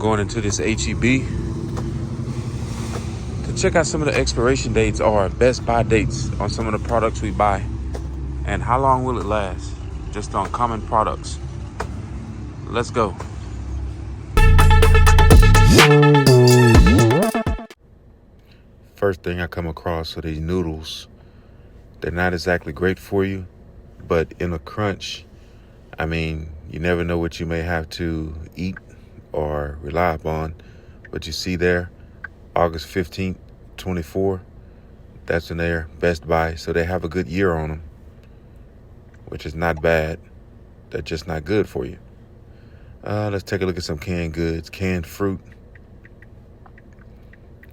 going into this HEB to check out some of the expiration dates or best buy dates on some of the products we buy, and how long will it last, just on common products. Let's go. First thing I come across are these noodles. They're not exactly great for you, but in a crunch, I mean, you never know what you may have to eat or rely upon. But you see there, August 15th, 24, that's in their Best Buy. So they have a good year on them, which is not bad. They're just not good for you. Let's take a look at some canned goods. Canned fruit.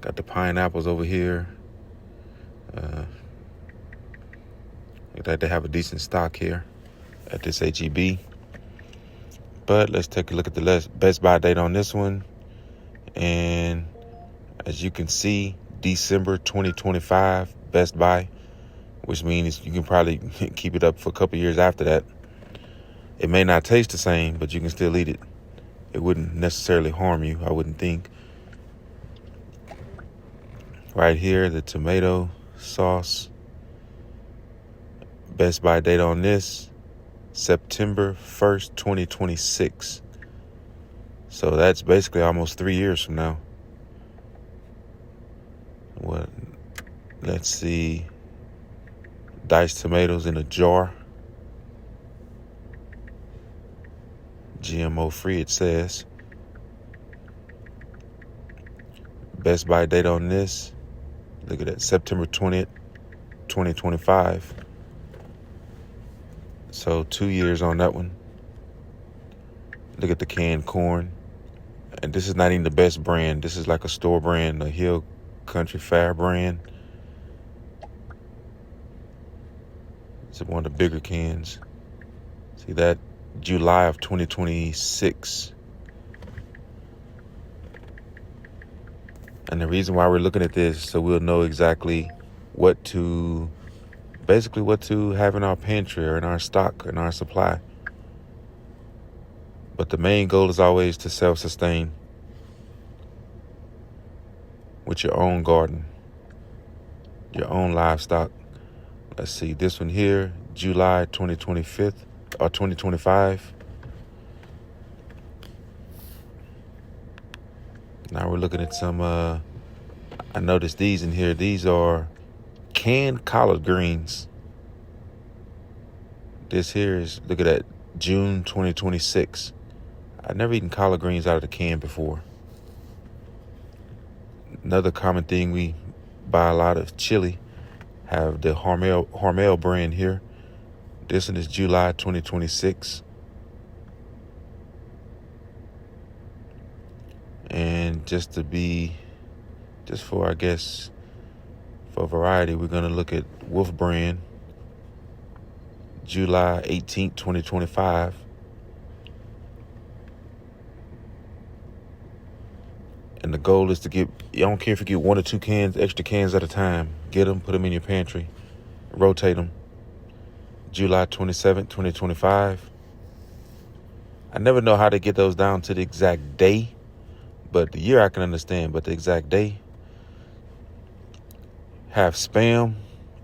Got the pineapples over here. Look like they have a decent stock here at this HEB. But let's take a look at the best buy date on this one. And as you can see, December 2025 Best Buy, which means you can probably keep it up for a couple years after that. It may not taste the same, but you can still eat it. It wouldn't necessarily harm you, I wouldn't think. Right here, the tomato sauce. Best buy date on this, September 1st, 2026. So that's basically almost 3 years from now. Let's see. Diced tomatoes in a jar. GMO free, it says. Best buy date on this, look at that, September 20th, 2025. So 2 years on that one. Look at the canned corn. And this is not even the best brand. This is like a store brand, a Hill Country Fair brand. It's one of the bigger cans. See that? July of 2026. And the reason why we're looking at this, so we'll know exactly what to have in our pantry or in our stock, in our supply. But the main goal is always to self-sustain with your own garden, your own livestock. Let's see, this one here, July 2025. Now we're looking at some, I noticed these in here. These are canned collard greens. This here is, look at that, June 2026. I've never eaten collard greens out of the can before. Another common thing we buy a lot of chili. Have the Hormel brand here. This one is July 2026. And just for, I guess, for variety, we're going to look at Wolf brand, July 18th, 2025. And the goal is to get, I don't care if you get 1 or 2 extra cans at a time. Get them, put them in your pantry, rotate them. July 27th, 2025. I never know how to get those down to the exact day, but the year I can understand, but the exact day. Have Spam,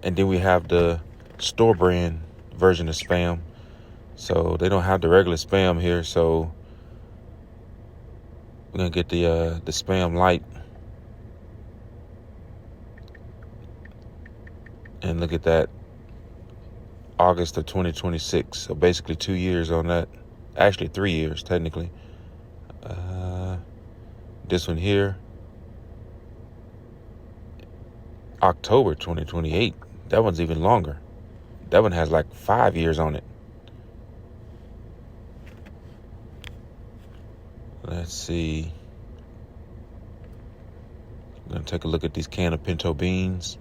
and then we have the store brand version of Spam. So they don't have the regular Spam here, so we're gonna get the Spam Light. And look at that, August of 2026. So basically 2 years on that. Actually 3 years, technically. This one here, October 2028. That one's even longer. That one has like 5 years on it. Let's see. I'm going to take a look at these can of pinto beans.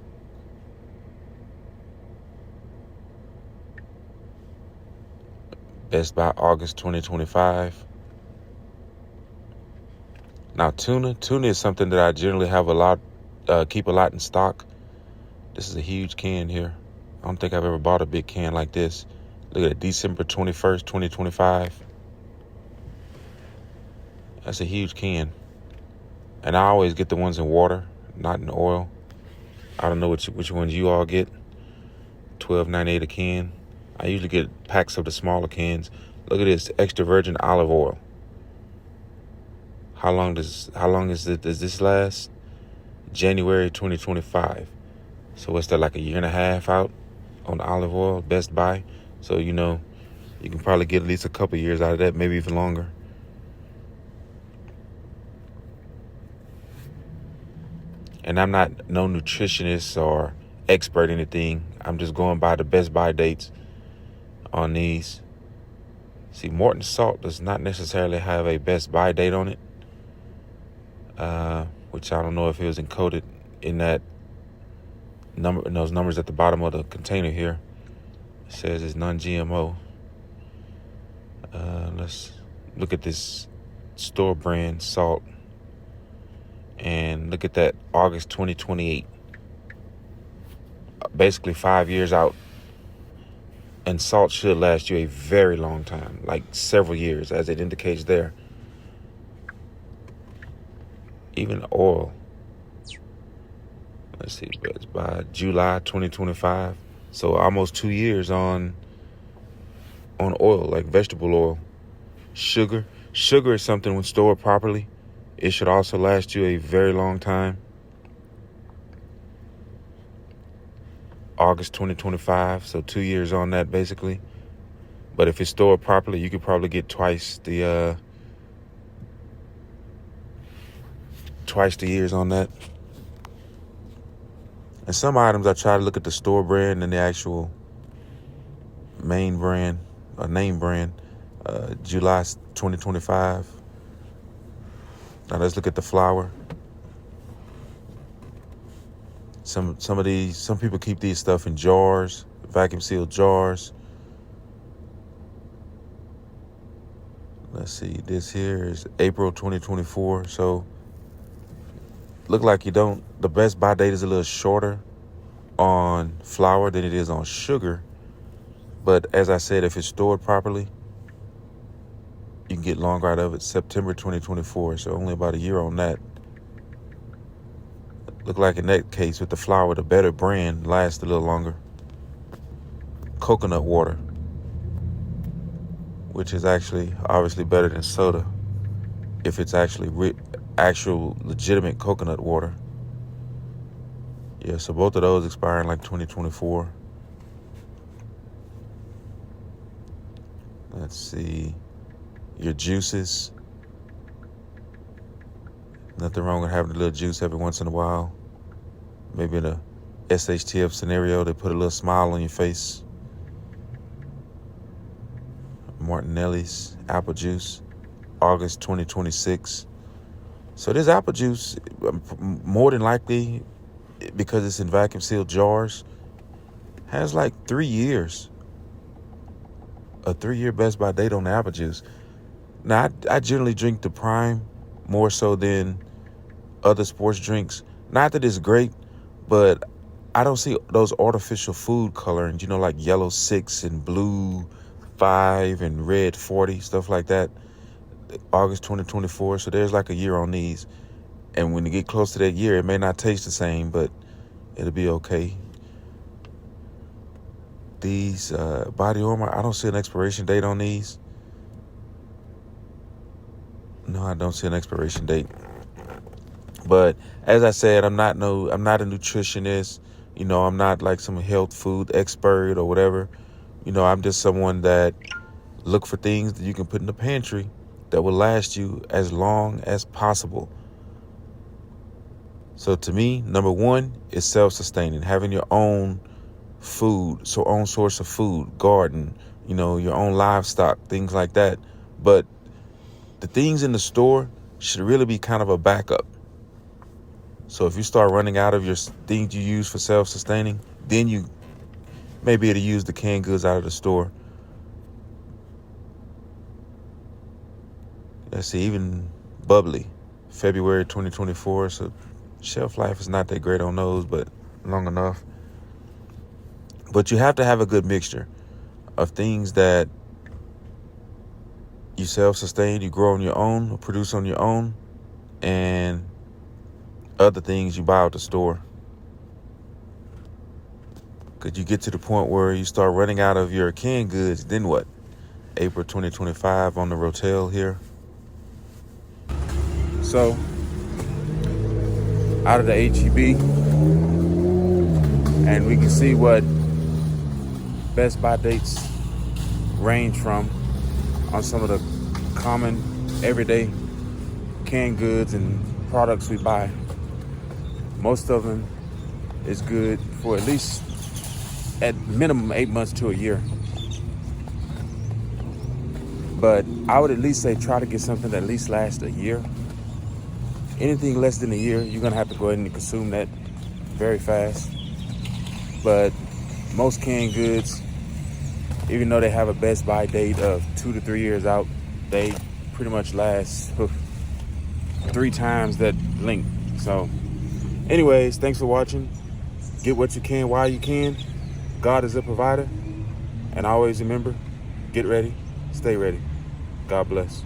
Best Buy, August 2025. Now, tuna is something that I generally have keep a lot in stock. This is a huge can here. I don't think I've ever bought a big can like this. Look at it, December 21st, 2025. That's a huge can. And I always get the ones in water, not in oil. I don't know which ones you all get. $12.98 a can. I usually get packs of the smaller cans. Look at this, extra virgin olive oil. How long does this last? January 2025. So what's that, like a year and a half out on olive oil, Best Buy? So you can probably get at least a couple years out of that, maybe even longer. And I'm not no nutritionist or expert in anything. I'm just going by the Best Buy dates on these. See, Morton salt does not necessarily have a Best Buy date on it, which I don't know if it was encoded in that number, in those numbers at the bottom of the container here. It says it's non-GMO. Let's look at this store brand salt and look at that, August 2028. Basically 5 years out. And salt should last you a very long time, like several years, as it indicates there. Even oil. Let's see, it's by July 2025. So almost 2 years on oil, like vegetable oil. Sugar is something when stored properly, it should also last you a very long time. August 2025, so 2 years on that basically. But if it's stored properly, you could probably get twice the years on that. And some items I try to look at the store brand and the actual main brand or name brand. July 2025. Now let's look at the flour. Some people keep these stuff in jars, vacuum sealed jars. Let's see, this here is April 2024. So look like the Best Buy date is a little shorter on flour than it is on sugar. But as I said, if it's stored properly, you can get longer out of it. September 2024, so only about a year on that. Look like in that case with the flour, the better brand lasts a little longer. Coconut water, which is actually obviously better than soda if it's actually actual legitimate coconut water. Yeah, so both of those expire in like 2024. Let's see. Your juices. Nothing wrong with having a little juice every once in a while. Maybe in a SHTF scenario, they put a little smile on your face. Martinelli's apple juice, August 2026. So this apple juice, more than likely, because it's in vacuum sealed jars, has like 3 years. A 3-year Best Buy date on the apple juice. Now, I generally drink the Prime more so than other sports drinks. Not that it's great, but I don't see those artificial food colorings, like yellow 6 and blue 5 and red 40, stuff like that. August 2024, so there's like a year on these. And when you get close to that year, it may not taste the same, but it'll be okay. These body armor, I don't see an expiration date on these. No, I don't see an expiration date. But as I said, I'm not a nutritionist. I'm not like some health food expert or whatever. I'm just someone that look for things that you can put in the pantry that will last you as long as possible. So to me, number one is self-sustaining, having your own food, own source of food, garden, your own livestock, things like that. But the things in the store should really be kind of a backup. So if you start running out of your things you use for self-sustaining, then you may be able to use the canned goods out of the store. Let's see, even bubbly, February 2024. So shelf life is not that great on those, but long enough. But you have to have a good mixture of things that you self-sustain, you grow on your own, or produce on your own, and other things you buy out the store. Because you get to the point where you start running out of your canned goods, then what? April 2025 on the Rotel here. So, out of the HEB, and we can see what best buy dates range from on some of the common everyday canned goods and products we buy. Most of them is good for at least at minimum 8 months to a year. But I would at least say try to get something that at least lasts a year. Anything less than a year, you're gonna have to go ahead and consume that very fast. But most canned goods, even though they have a best buy date of 2 to 3 years out, they pretty much last 3 times that length. So anyways, thanks for watching. Get what you can while you can. God is a provider. And always remember, get ready, stay ready. God bless.